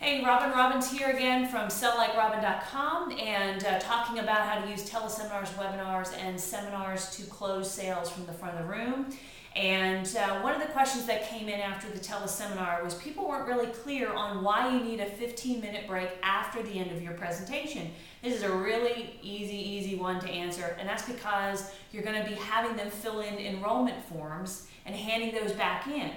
Hey, Robbins here again from SellLikeRobin.com and talking about how to use teleseminars, webinars, and seminars to close sales from the front of the room. And one of the questions that came in after the teleseminar was people weren't really clear on why you need a 15-minute break after the end of your presentation. This is a really easy one to answer, and that's because you're going to be having them fill in enrollment forms and handing those back in.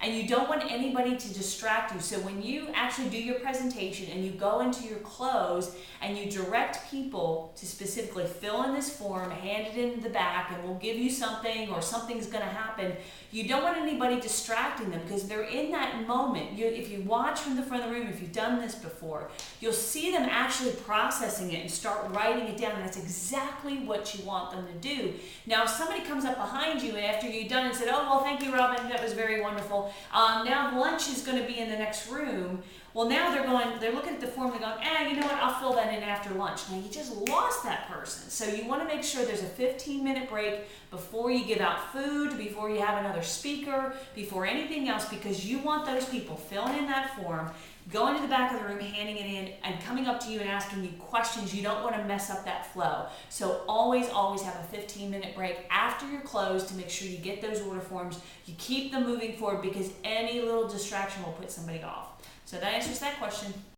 And you don't want anybody to distract you. So when you actually do your presentation and you go into your close and you direct people to specifically fill in this form, hand it in the back, and we'll give you something or something's going to happen, you don't want anybody distracting them because they're in that moment. If you watch from the front of the room, if you've done this before, you'll see them actually processing it and start writing it down. And that's exactly what you want them to do. Now, if somebody comes up behind you after you've done it and said, "Oh, well, thank you, Robin, that was very wonderful. Now lunch is going to be in the next room." Well, now they're looking at the form, they're going, you know what, I'll fill that in after lunch. Now, you just lost that person. So you want to make sure there's a 15-minute break before you give out food, before you have another speaker, before anything else, because you want those people filling in that form, going to the back of the room, handing it in, and coming up to you and asking you questions. You don't want to mess up that flow. So always have a 15-minute break after your close to make sure you get those order forms. You keep them moving forward because any little distraction will put somebody off. So that answers that question.